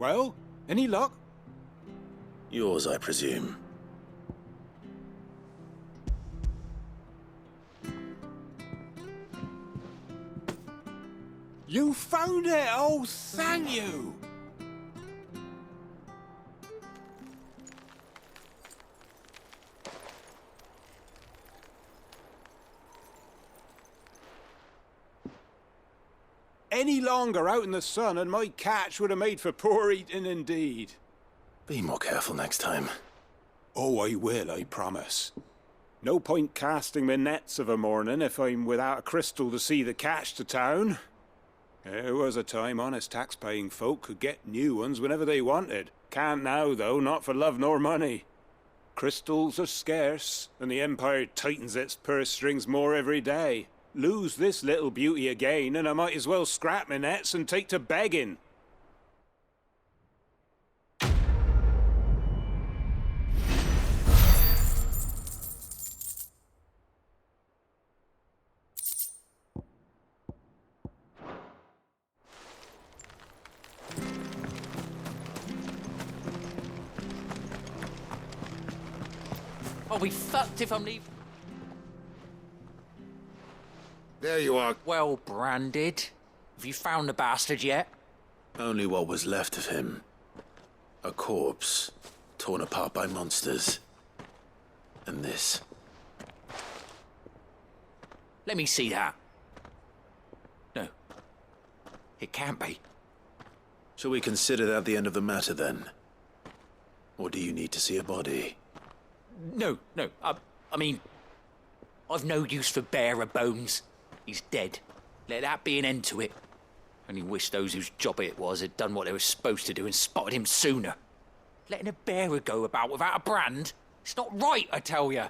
Well, any luck? Yours, I presume. You found it! Oh, thank you! Any longer out in the sun and my catch would have made for poor eating indeed. Be more careful next time. Oh, I will, I promise. No point casting my nets of a morning if I'm without a crystal to see the catch to town. There was a time honest tax-paying folk could get new ones whenever they wanted. Can't now, though, not for love nor money. Crystals are scarce, and the Empire tightens its purse strings more every day. Lose this little beauty again, and I might as well scrap my nets and take to begging. I'll be fucked if I'm leaving. There you are. Well branded. Have you found the bastard yet? Only what was left of him. A corpse, torn apart by monsters. And this. Let me see that. No. It can't be. Shall we consider that the end of the matter, then? Or do you need to see a body? No. I mean, I've no use for bearer bones. He's dead. Let that be an end to it. Only wish those whose job it was had done what they were supposed to do and spotted him sooner. Letting a bearer go about without a brand? It's not right, I tell you.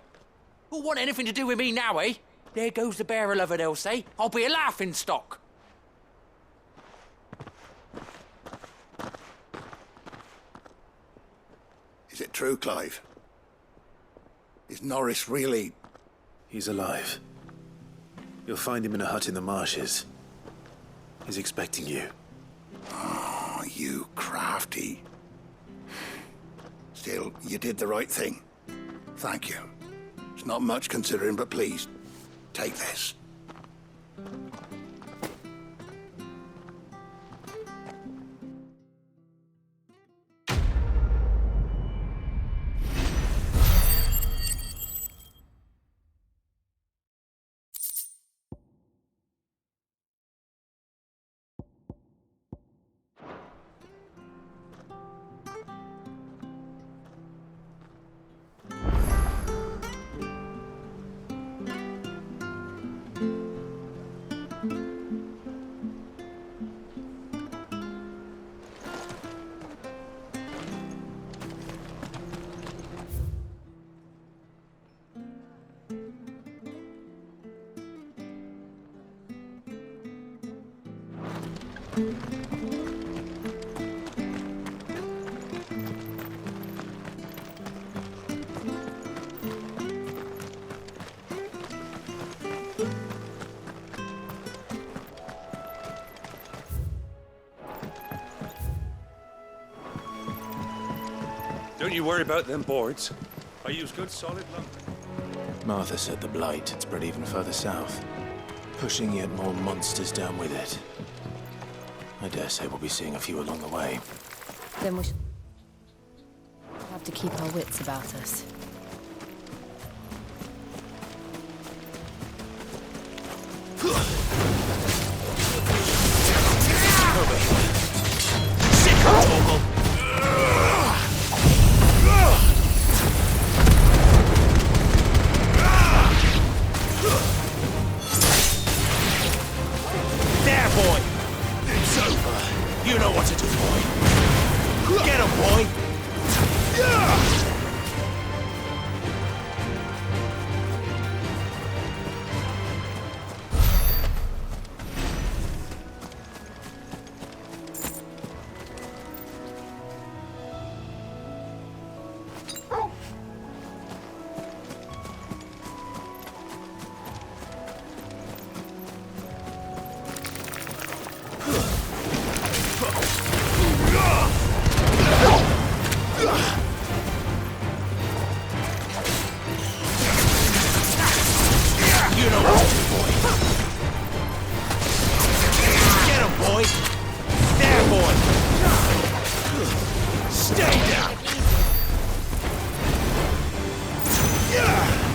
Who'll want anything to do with me now, eh? There goes the bearer lover, they'll say. I'll be a laughingstock. Is it true, Clive? Is Norris really... He's alive. You'll find him in a hut in the marshes. He's expecting you. Oh, you crafty. Still, you did the right thing. Thank you. It's not much considering, but please, take this. Don't you worry about them boards. I use good solid lumber. Martha said the blight had spread even further south, pushing yet more monsters down with it. I dare say we'll be seeing a few along the way. Then we have to keep our wits about us. There, boy! It's over. You know what to do, boy. Get him, boy!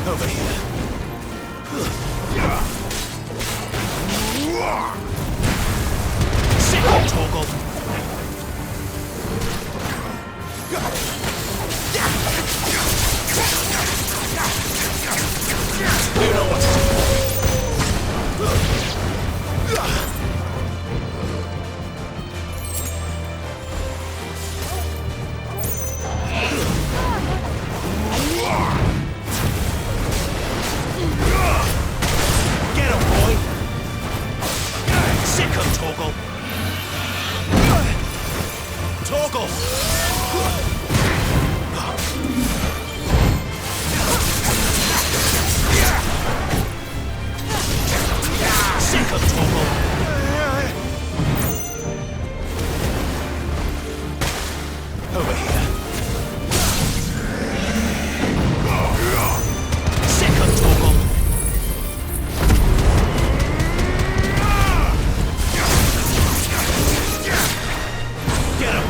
Over here. Sick of Torgal. You know what to do. Get him, boy! Sick of Torgal! Torgal! Sick of Torgal! Over here. Sick of Torgal! Get him!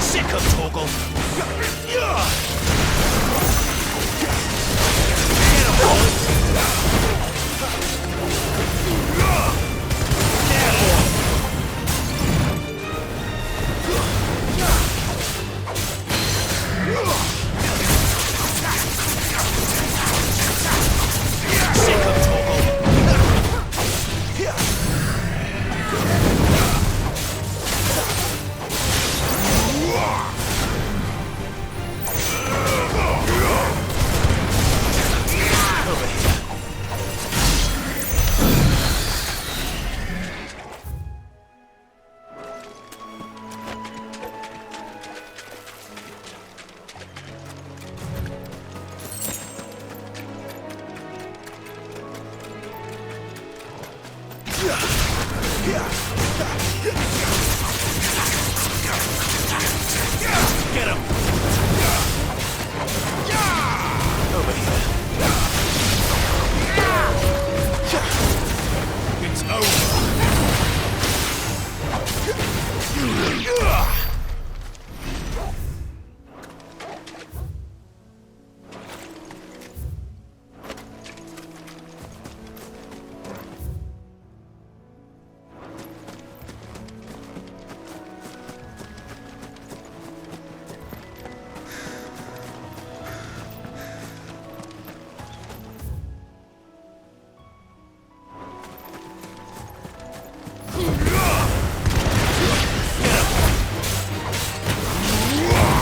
Sick of Torgal! Get him, boy! Yeah, boy! Sick of Torgal! Over here. Get him! Over here. It's over.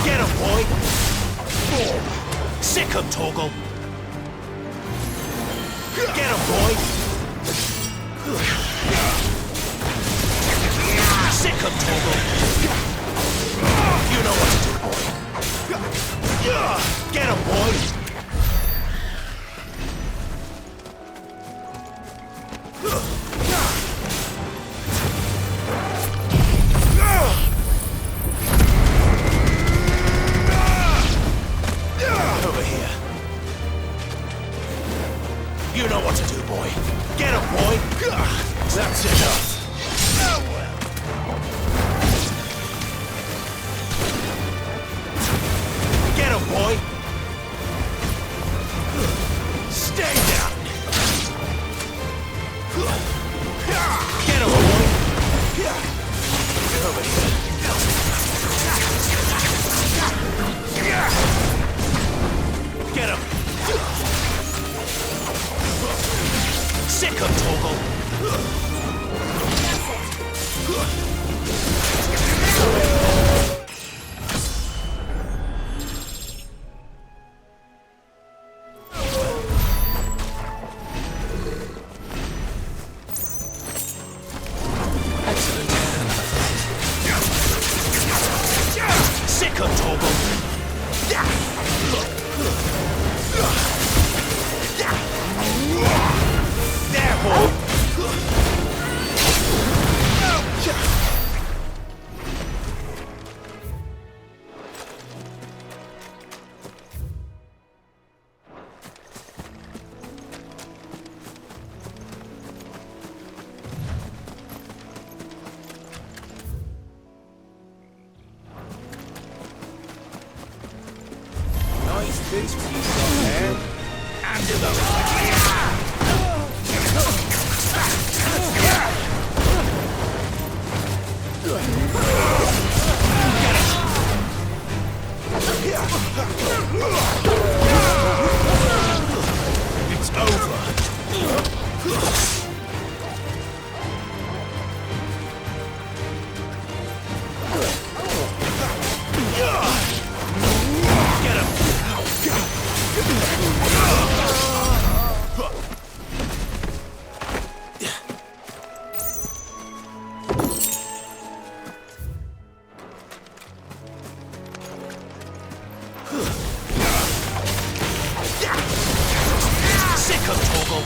Get him, boy! Sick of Torgal! Get him, boy! Sick of Torgal! You know what to do, boy! Get him, boy! Over here. You know what to do, boy. Get him, boy! That's enough. Get him, boy! Stay down! Get him, boy! Over here. Get him! Since we got there, and to the it's over. Get him! Sick of Torgal!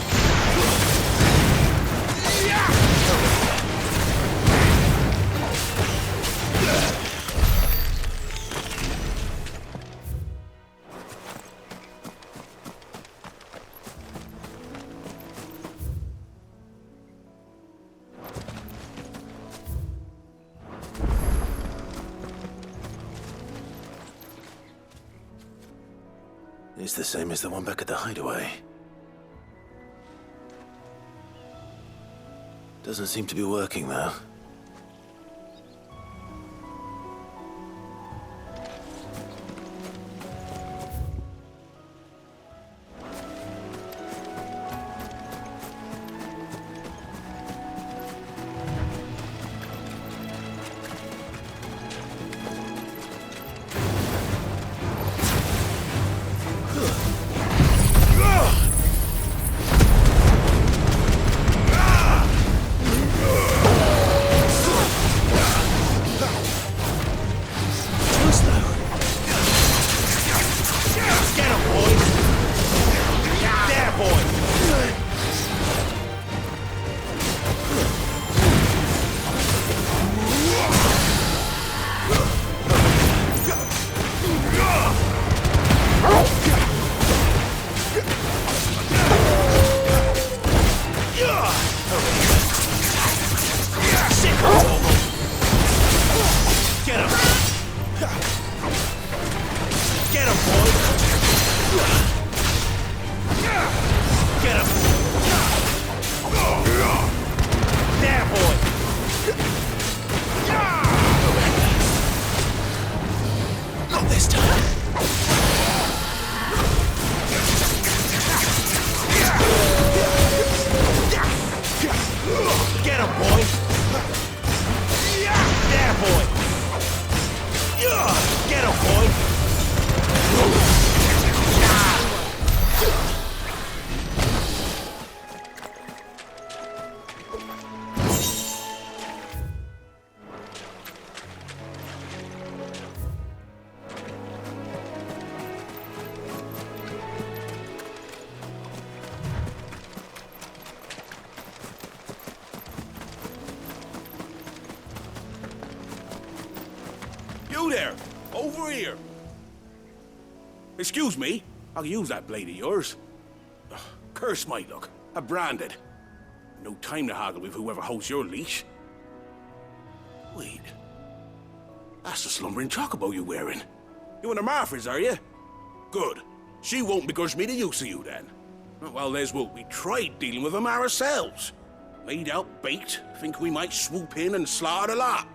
It's the same as the one back at the hideaway. Doesn't seem to be working, though. You there! Over here! Excuse me, I'll use that blade of yours. Ugh, curse my luck. I'm branded. No time to haggle with whoever holds your leash. Wait. That's the slumbering chocobo you're wearing. You and the Marfors, are you? Good. She won't begrudge me the use of you, then. Well, there's what we tried dealing with them ourselves. Made out baked, think we might swoop in and slaughter the lot.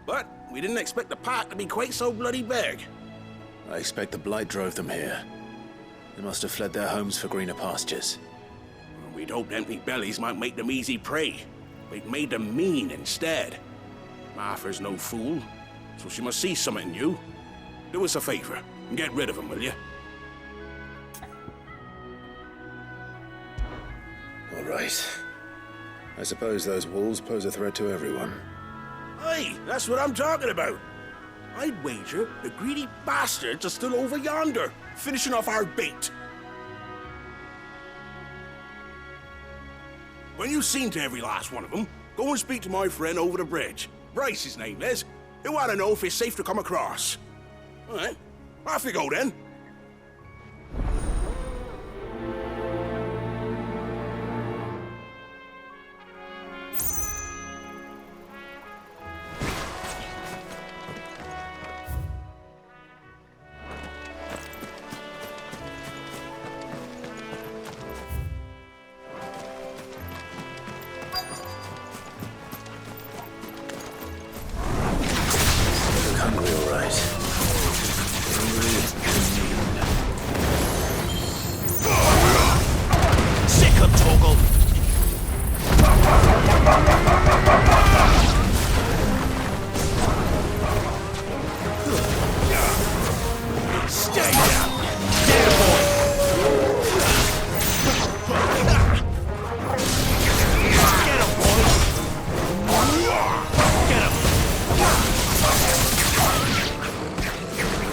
But we didn't expect the pack to be quite so bloody big. I expect the Blight drove them here. They must have fled their homes for greener pastures. We'd hoped empty bellies might make them easy prey. We'd made them mean instead. Martha's no fool, so she must see something in you. Do us a favor and get rid of them, will you? All right. I suppose those wolves pose a threat to everyone. Aye, that's what I'm talking about. I'd wager the greedy bastards are still over yonder, finishing off our bait. When you've seen to every last one of them, go and speak to my friend over the bridge. Bryce, his name is. He'll want to know if it's safe to come across. All right, off you go then.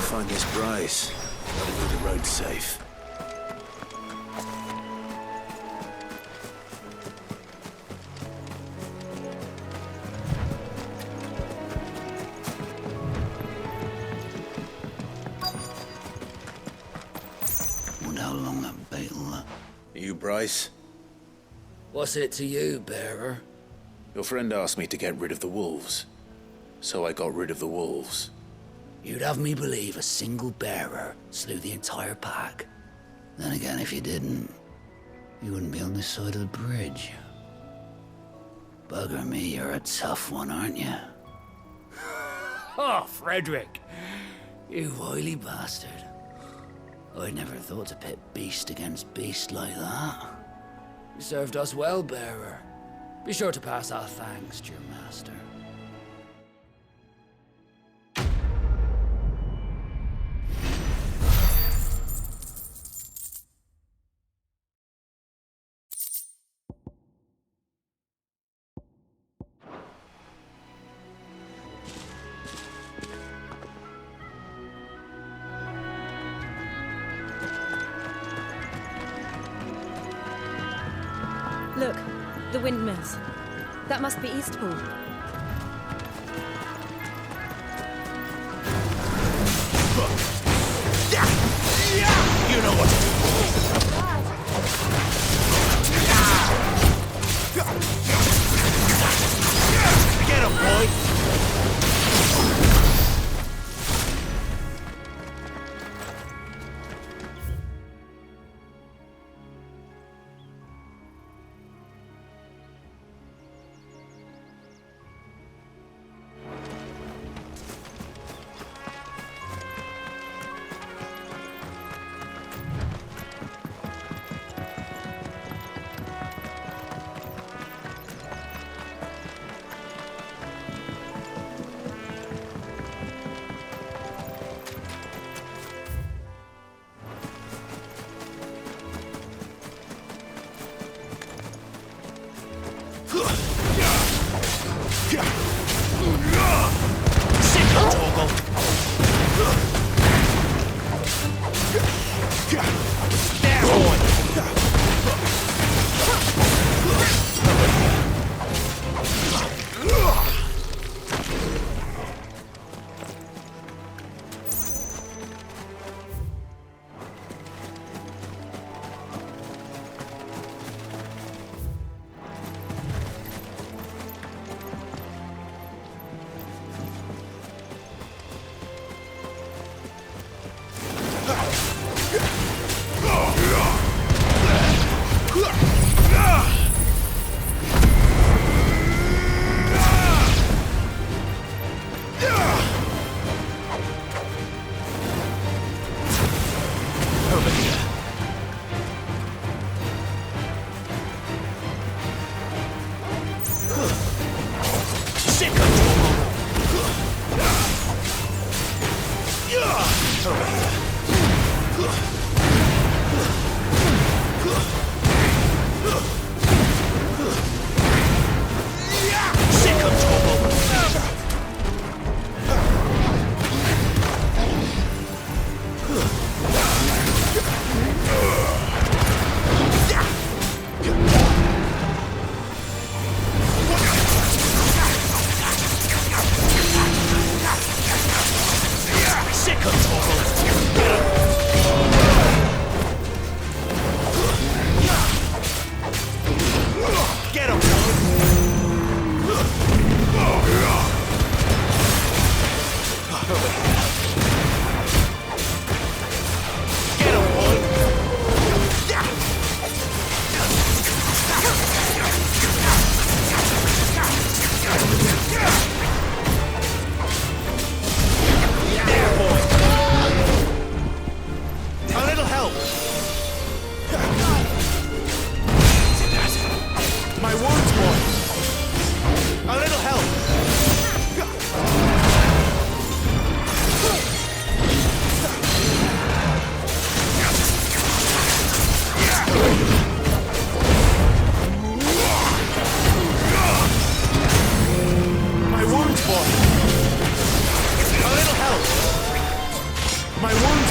Find this Bryce. Gotta keep the road safe. Wonder how long that bait'll... You, Bryce? What's it to you, bearer? Your friend asked me to get rid of the wolves. So I got rid of the wolves. You'd have me believe a single bearer slew the entire pack. Then again, if you didn't, you wouldn't be on this side of the bridge. Bugger me, you're a tough one, aren't you? Oh, Frederick! You wily bastard. I'd never thought to pit beast against beast like that. You served us well, bearer. Be sure to pass our thanks to your master. Look, the windmills. That must be Eastpool. You know what to do. Get him, boy!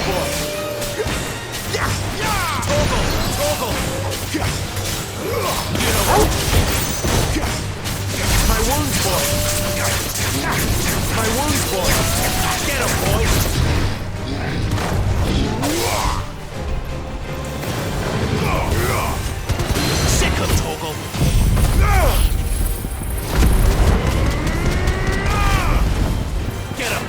boy! Toggle! Toggle! You know what? My wounds, boy! My wounds, boy! Get him, boy! Sick of Toggle! Get him!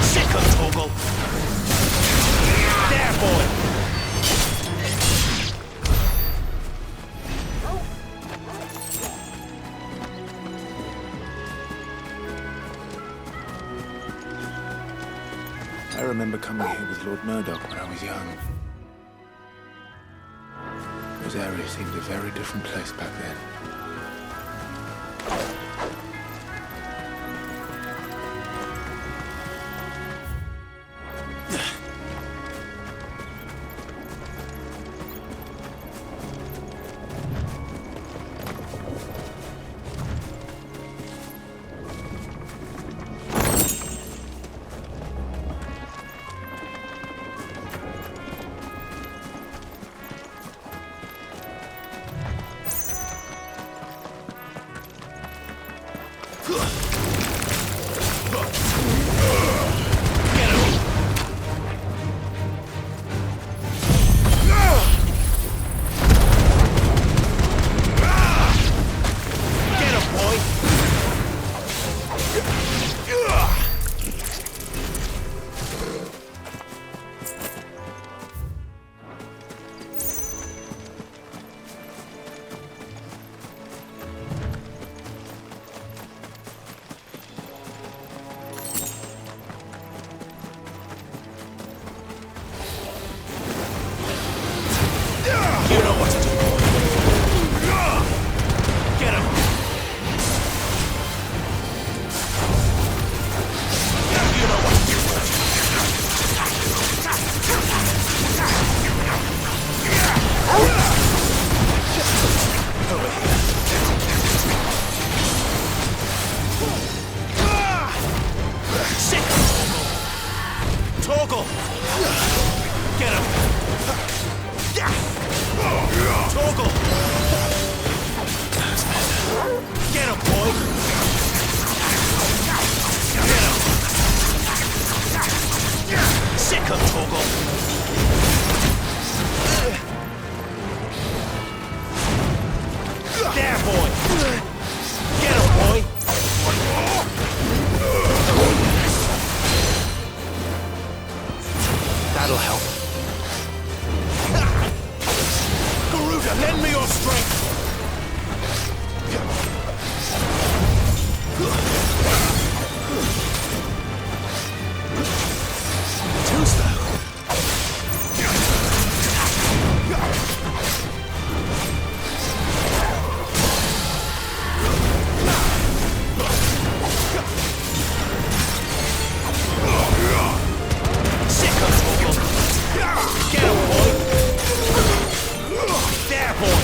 Sick of Toggle! There, boy! I remember coming here with Lord Murdoch when I was young. This area seemed a very different place back then. Get him! Toggle! Get him, boy! Get him! Sick him, Toggle! There, boy! Get him, boy! That'll help. Garuda, lend me your strength! Too slow. Sick of Toggle. Get him, boy! There, boy!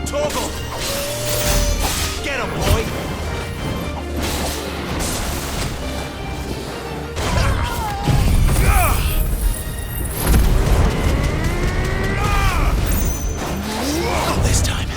Toggle! Get him, boy! Not this time.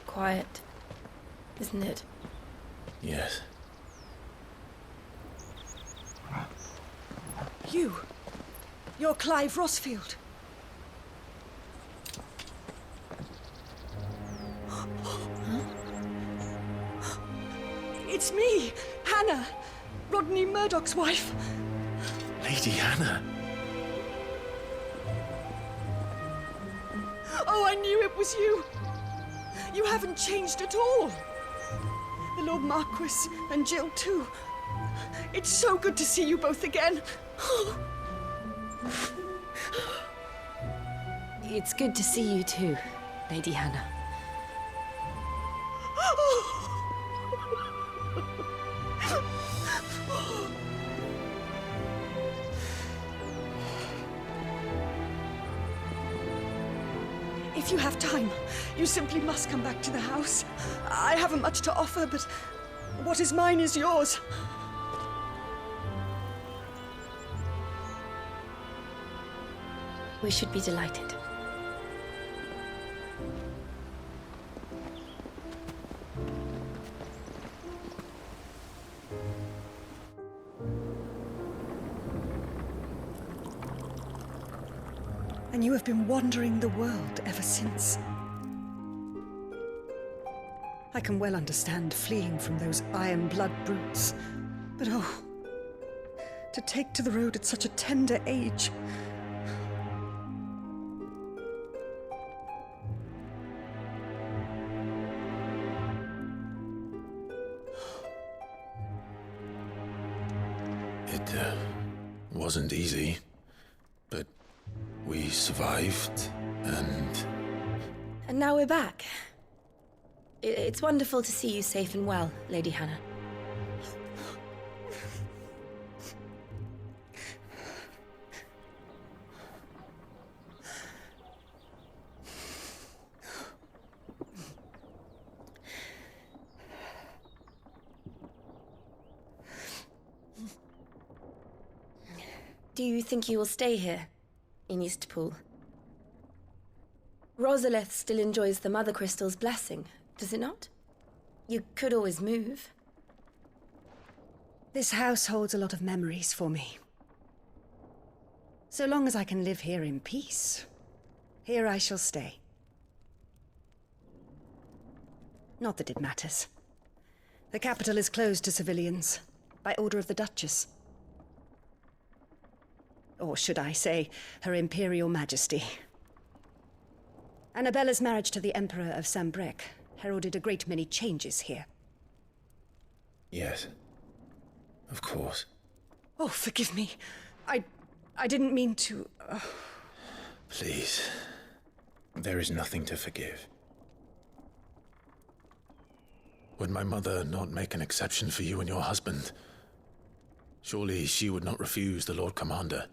Quiet, isn't it? Yes. You're Clive Rossfield. It's me, Hannah, Rodney Murdoch's wife. Lady Hannah. Oh, I knew it was you. You haven't changed at all. The Lord Marquis and Jill too. It's so good to see you both again. It's good to see you too, Lady Hannah. If you have time, you simply must come back to the house. I haven't much to offer, but what is mine is yours. We should be delighted. And you have been wandering the world ever since. I can well understand fleeing from those iron blood brutes, but oh, to take to the road at such a tender age. It wasn't easy, but we survived, and... And now we're back. It's wonderful to see you safe and well, Lady Hannah. Do you think you will stay here, in Eastpool? Rosalith still enjoys the Mother Crystal's blessing, does it not? You could always move. This house holds a lot of memories for me. So long as I can live here in peace, here I shall stay. Not that it matters. The capital is closed to civilians, by order of the Duchess. Or should I say, Her Imperial Majesty. Annabella's marriage to the Emperor of Sambrec heralded a great many changes here. Yes. Of course. Oh, forgive me. I didn't mean to... Please. There is nothing to forgive. Would my mother not make an exception for you and your husband? Surely she would not refuse the Lord Commander.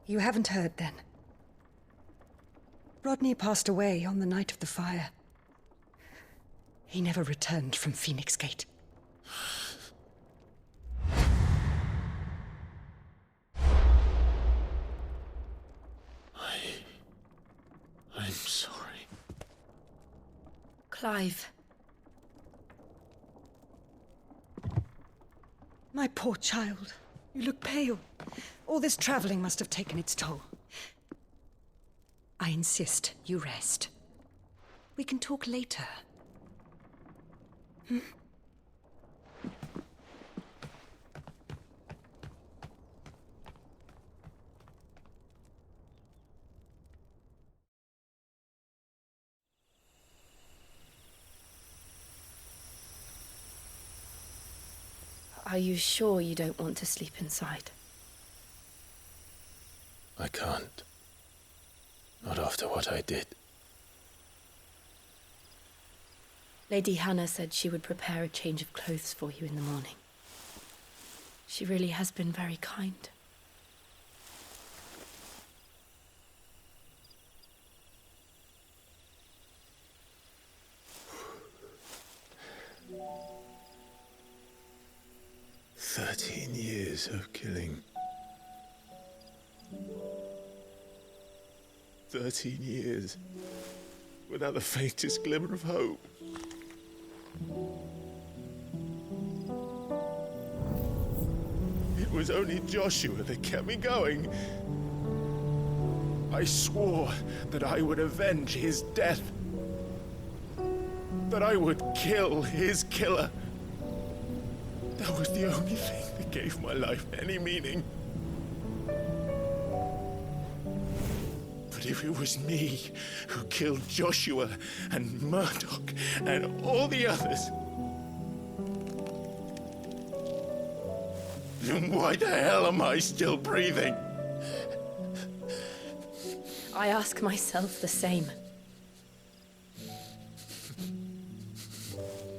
You haven't heard, then. Rodney passed away on the night of the fire. He never returned from Phoenix Gate. I'm sorry. Clive. My poor child. You look pale. All this traveling must have taken its toll. I insist you rest. We can talk later. Are you sure you don't want to sleep inside? I can't. Not after what I did. Lady Hannah said she would prepare a change of clothes for you in the morning. She really has been very kind. Years of killing. 13 years without the faintest glimmer of hope. It was only Joshua that kept me going. I swore that I would avenge his death. That I would kill his killer. That was the only thing that gave my life any meaning. But if it was me who killed Joshua and Murdoch and all the others, then why the hell am I still breathing? I ask myself the same.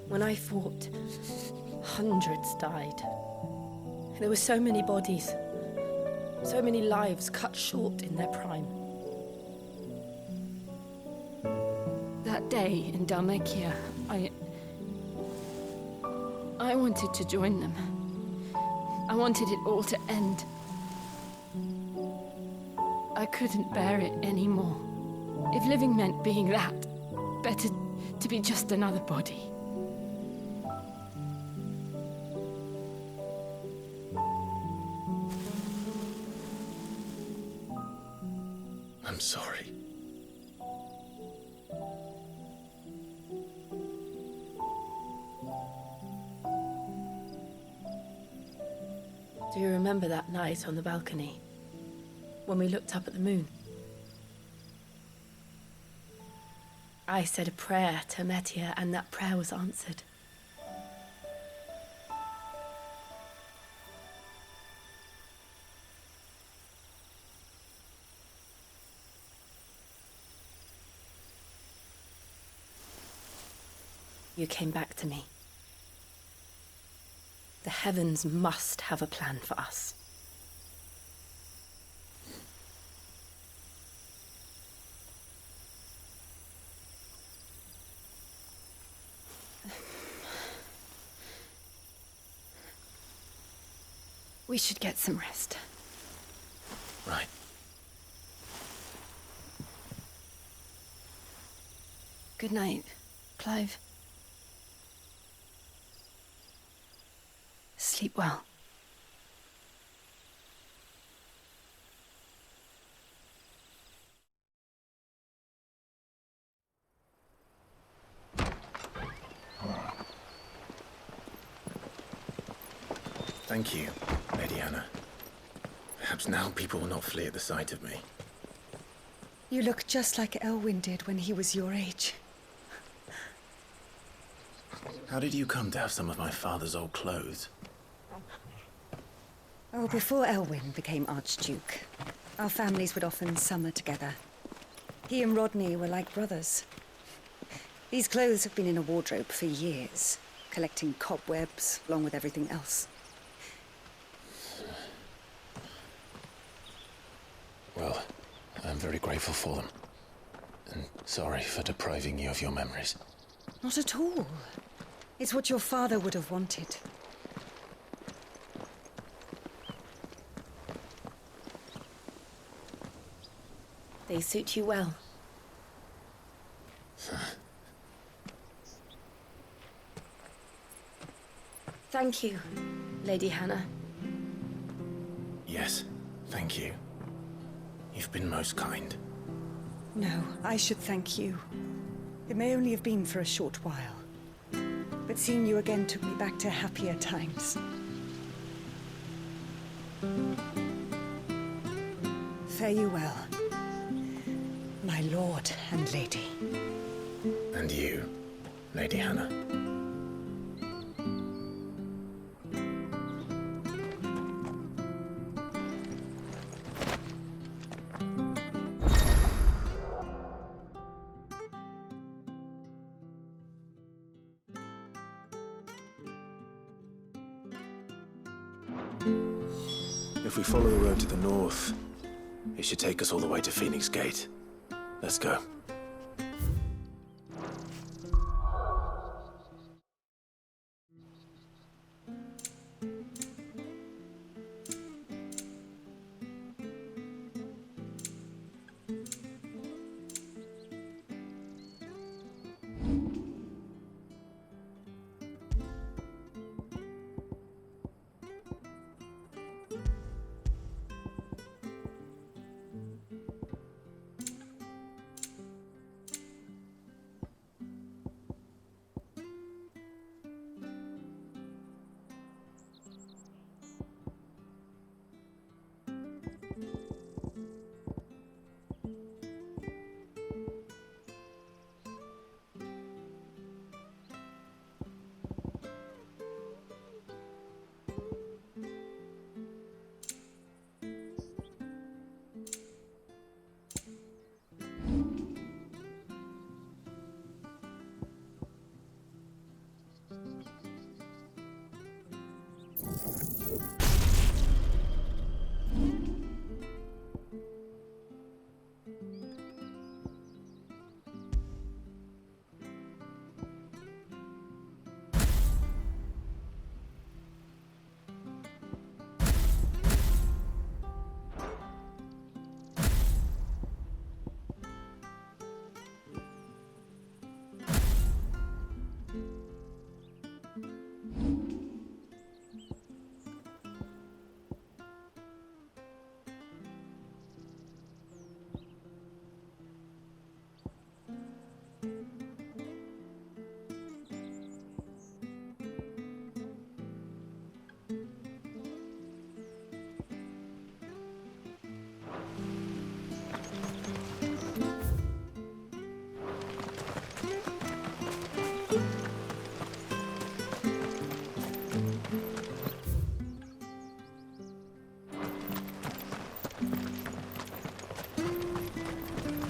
When I fought, hundreds died. There were so many bodies, so many lives cut short in their prime. That day in Dalmacia, I wanted to join them. I wanted it all to end. I couldn't bear it anymore. If living meant being that, better to be just another body. I'm sorry. Do you remember that night on the balcony? When we looked up at the moon? I said a prayer to Metia, and that prayer was answered. You came back to me. The heavens must have a plan for us. We should get some rest. Right. Good night, Clive. Sleep well. Thank you, Lady Anna. Perhaps now people will not flee at the sight of me. You look just like Elwyn did when he was your age. How did you come to have some of my father's old clothes? Oh, before Elwyn became Archduke, our families would often summer together. He and Rodney were like brothers. These clothes have been in a wardrobe for years, collecting cobwebs along with everything else. Well, I'm very grateful for them. And sorry for depriving you of your memories. Not at all. It's what your father would have wanted. They suit you well. Thank you, Lady Hannah. Yes, thank you. You've been most kind. No, I should thank you. It may only have been for a short while, but seeing you again took me back to happier times. Fare you well, my lord and lady. And you, Lady Hannah. If we follow the road to the north, it should take us all the way to Phoenix Gate. Let's go.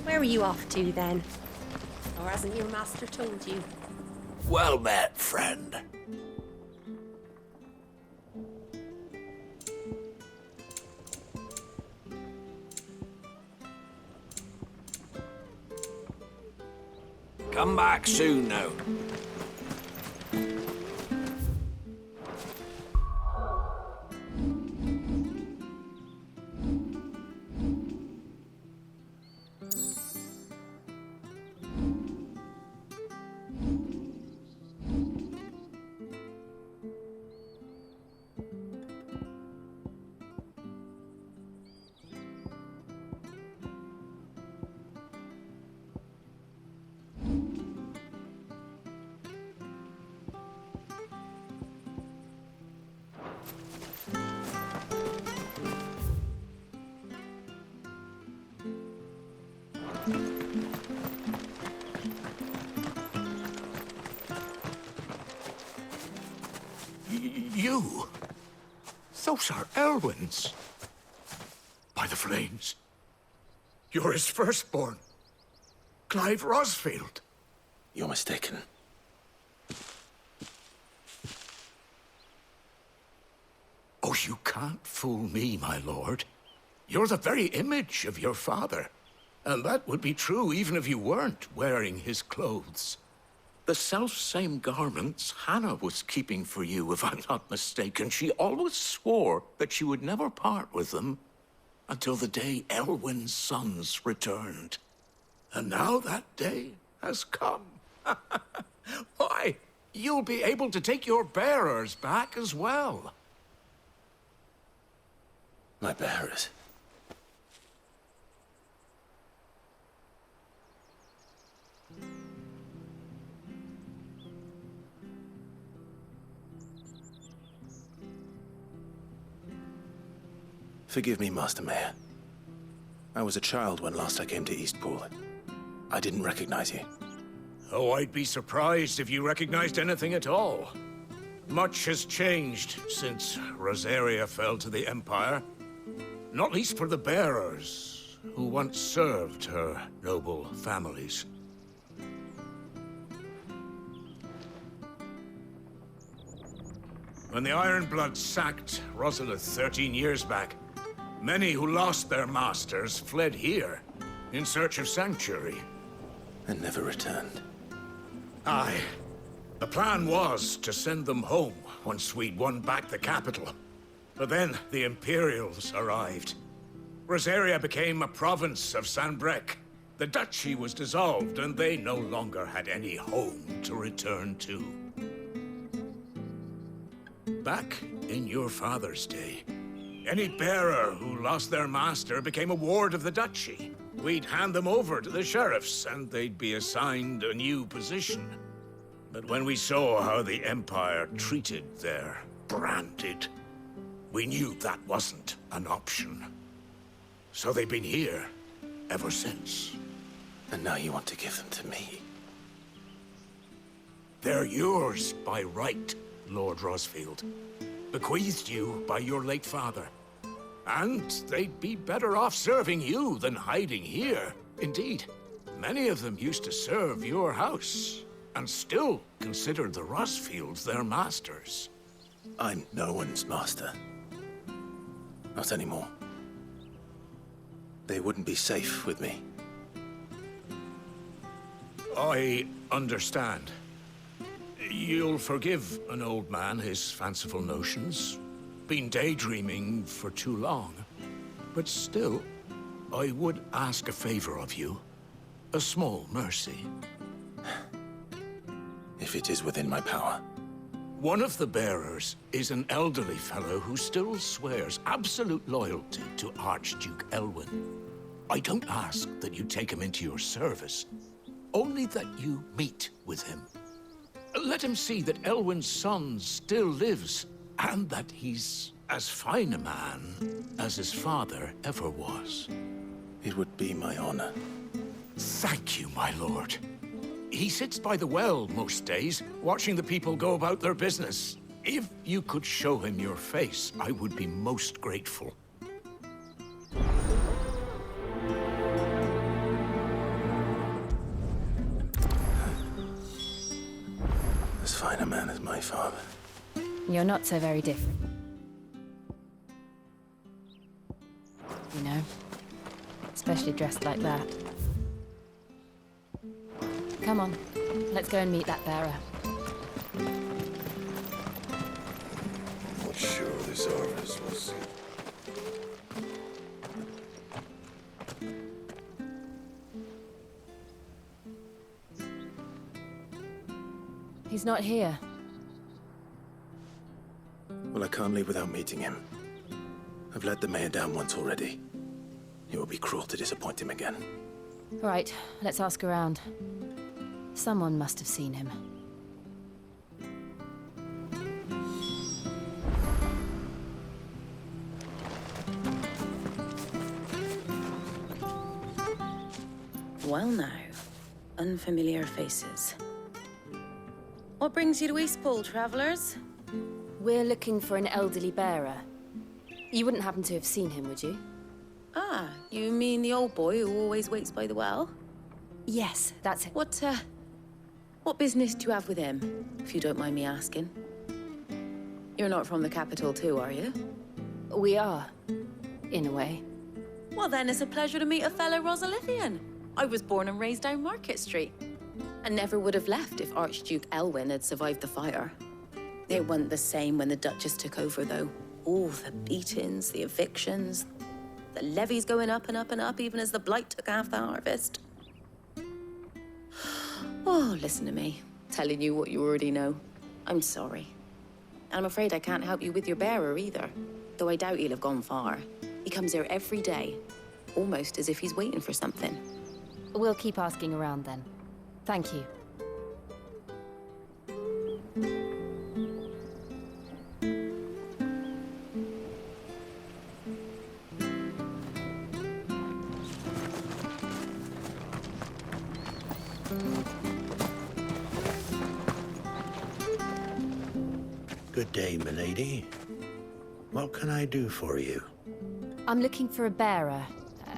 Where are you off to, then? Or hasn't your master told you? Well met, friend. Come back soon now. you? Those are Elwyn's. By the flames. You're his firstborn. Clive Rosfield. You're mistaken. Oh, you can't fool me, my lord. You're the very image of your father. And that would be true even if you weren't wearing his clothes. The self-same garments Hannah was keeping for you, if I'm not mistaken. She always swore that she would never part with them until the day Elwyn's sons returned. And now that day has come. Why, you'll be able to take your bearers back as well. My bearers. Forgive me, Master Mayor. I was a child when last I came to Eastpool. I didn't recognize you. Oh, I'd be surprised if you recognized anything at all. Much has changed since Rosaria fell to the Empire. Not least for the bearers, who once served her noble families. When the Ironbloods sacked Rosalith 13 years back, many who lost their masters fled here in search of sanctuary. And never returned. Aye. The plan was to send them home once we'd won back the capital. But then the Imperials arrived. Rosaria became a province of Sanbreque. The duchy was dissolved, and they no longer had any home to return to. Back in your father's day, any bearer who lost their master became a ward of the duchy. We'd hand them over to the sheriffs, and they'd be assigned a new position. But when we saw how the Empire treated their branded, we knew that wasn't an option. So they've been here ever since. And now you want to give them to me? They're yours by right, Lord Rosfield. Bequeathed you by your late father. And they'd be better off serving you than hiding here. Indeed, many of them used to serve your house, and still consider the Rosfields their masters. I'm no one's master. Not anymore. They wouldn't be safe with me. I understand. You'll forgive an old man his fanciful notions. Been daydreaming for too long. But still, I would ask a favor of you. A small mercy. If it is within my power. One of the bearers is an elderly fellow who still swears absolute loyalty to Archduke Elwyn. I don't ask that you take him into your service, only that you meet with him. Let him see that Elwyn's son still lives, and that he's as fine a man as his father ever was. It would be my honor. Thank you, my lord. He sits by the well most days, watching the people go about their business. If you could show him your face, I would be most grateful. As fine a man as my father. You're not so very different. You know? Especially dressed like that. Come on, let's go and meet that bearer. Not sure this Arvis was. He's not here. Well, I can't leave without meeting him. I've let the mayor down once already. It would be cruel to disappoint him again. Right, let's ask around. Someone must have seen him. Well now, unfamiliar faces. What brings you to Eastpool, travellers? We're looking for an elderly bearer. You wouldn't happen to have seen him, would you? Ah, you mean the old boy who always waits by the well? Yes, that's it. What business do you have with him, if you don't mind me asking? You're not from the capital too, are you? We are, in a way. Well then, it's a pleasure to meet a fellow Rosalithian. I was born and raised down Market Street. And never would have left if Archduke Elwyn had survived the fire. It wasn't the same when the Duchess took over, though. All the beatings, the evictions, the levies going up and up and up, even as the blight took half the harvest. Oh, listen to me, telling you what you already know. I'm sorry. And I'm afraid I can't help you with your bearer either, though I doubt he'll have gone far. He comes here every day, almost as if he's waiting for something. We'll keep asking around then. Thank you. Good day, milady. What can I do for you? I'm looking for a bearer,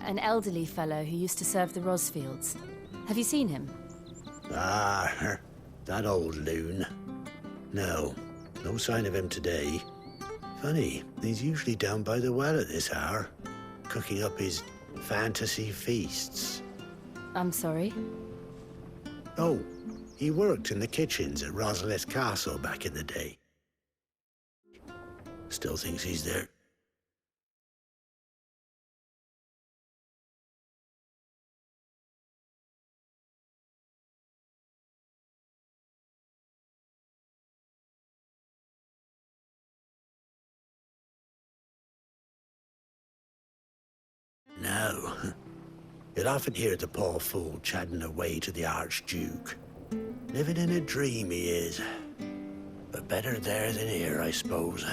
an elderly fellow who used to serve the Rosfields. Have you seen him? Ah, that old loon. No sign of him today. Funny, he's usually down by the well at this hour, cooking up his fantasy feasts. I'm sorry? Oh, he worked in the kitchens at Rosalith Castle back in the day. Still thinks he's there. No. You'll often hear the poor fool chatting away to the Archduke. Living in a dream he is. But better there than here, I suppose.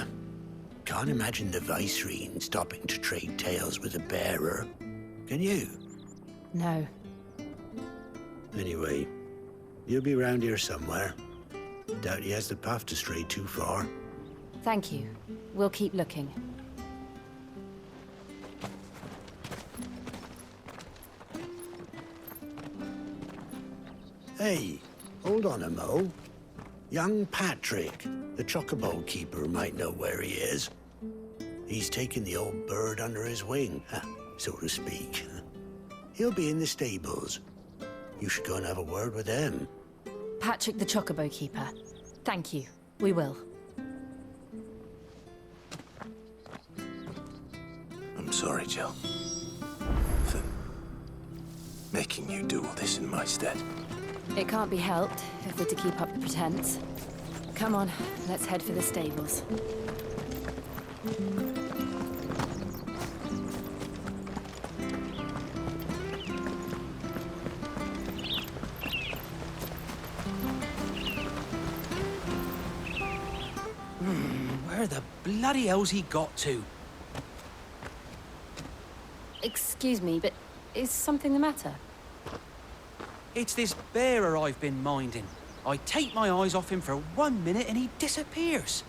Can't imagine the Viceroy stopping to trade tales with a bearer. Can you? No. Anyway, you'll be round here somewhere. Doubt he has the puff to stray too far. Thank you. We'll keep looking. Hey, hold on a mo. Young Patrick, the chocobo keeper, might know where he is. He's taken the old bird under his wing, so to speak. He'll be in the stables. You should go and have a word with him. Patrick the Chocobo Keeper. Thank you. We will. I'm sorry, Jill. For making you do all this in my stead. It can't be helped if we're to keep up the pretense. Come on, let's head for the stables. Where the bloody hell's he got to? Excuse me, but is something the matter? It's this bearer I've been minding. I take my eyes off him for 1 minute and he disappears.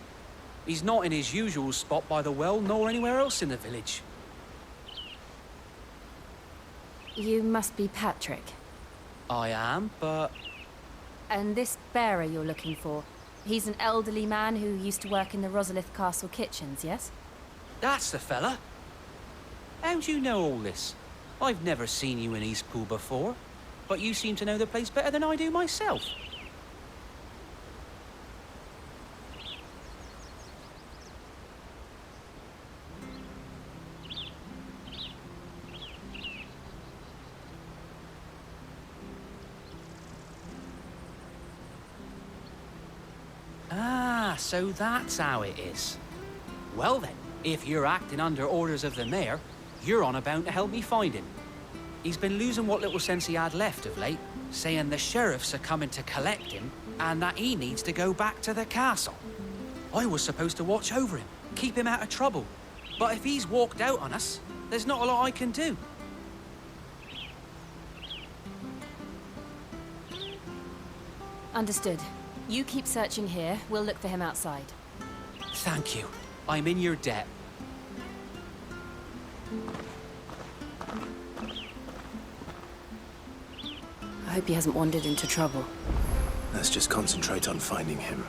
He's not in his usual spot by the well, nor anywhere else in the village. You must be Patrick. I am, but... And this bearer you're looking for, he's an elderly man who used to work in the Rosalith Castle kitchens, yes? That's the fella. How do you know all this? I've never seen you in Eastpool before, but you seem to know the place better than I do myself. Ah, so that's how it is. Well then, if you're acting under orders of the mayor, you're on about to help me find him. He's been losing what little sense he had left of late, saying the sheriffs are coming to collect him and that he needs to go back to the castle. I was supposed to watch over him, keep him out of trouble. But if he's walked out on us, there's not a lot I can do. Understood. You keep searching here, we'll look for him outside. Thank you. I'm in your debt. I hope he hasn't wandered into trouble. Let's just concentrate on finding him.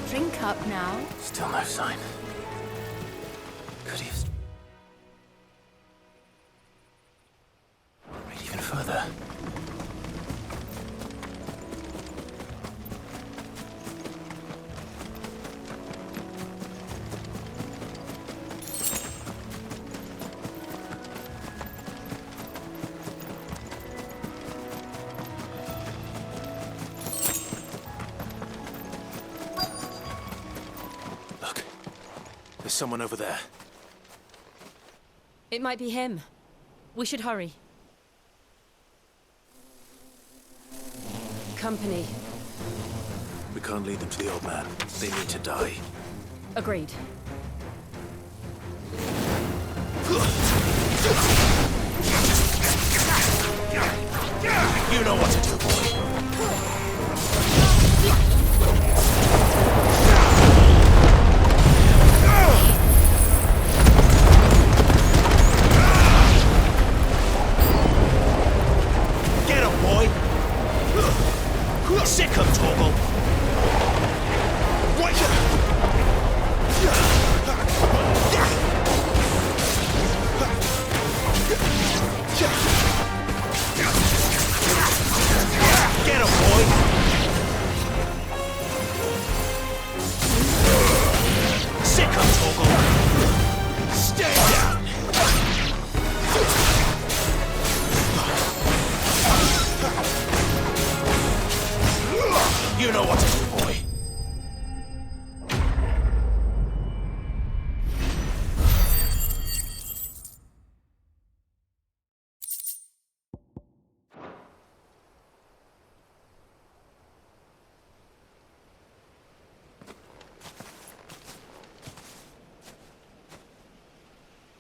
Drink up now. Still no sign. Could he have... Wait even further. Look, there's someone over there. It might be him. We should hurry. Company. We can't lead them to the old man. They need to die. Agreed. You know what to do, boy. Get him, boy! Sick him, Torgal! Get him, boy! Sick him, Torgal! Stay down! You know what to do, boy.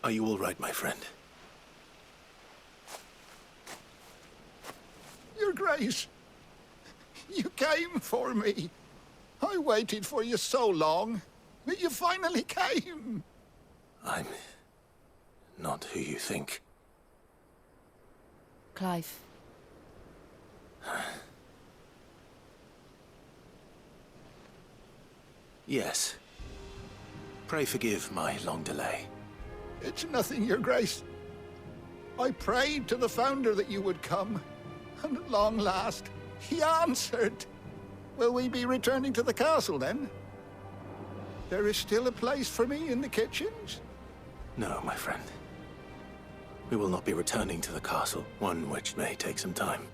Are you all right, my friend? Your Grace, you came for me. I waited for you so long, but you finally came. I'm not who you think. Clive. Yes. Pray forgive my long delay. It's nothing, Your Grace. I prayed to the Founder that you would come, and at long last, he answered. Will we be returning to the castle, then? There is still a place for me in the kitchens? No, my friend. We will not be returning to the castle, one which may take some time.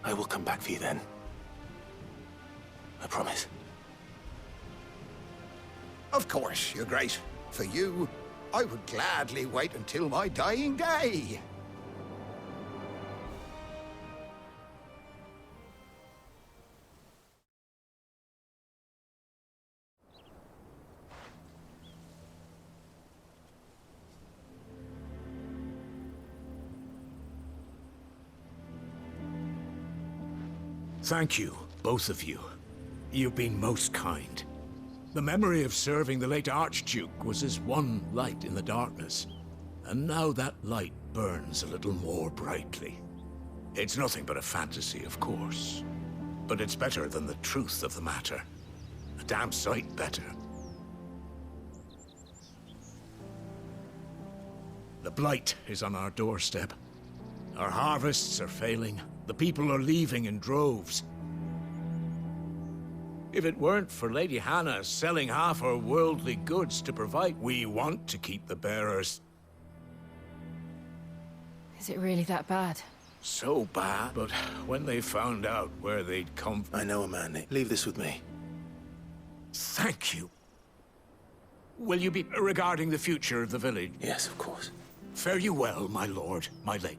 I will come back for you then. I promise. Of course, Your Grace. For you, I would gladly wait until my dying day. Thank you, both of you. You've been most kind. The memory of serving the late Archduke was as one light in the darkness, and now that light burns a little more brightly. It's nothing but a fantasy, of course, but it's better than the truth of the matter. A damn sight better. The blight is on our doorstep. Our harvests are failing. The people are leaving in droves. If it weren't for Lady Hannah selling half her worldly goods to provide, we want to keep the bearers. Is it really that bad? So bad, but when they found out where they'd come from... I know a man. Leave this with me. Thank you. Will you be regarding the future of the village? Yes, of course. Fare you well, my lord, my late.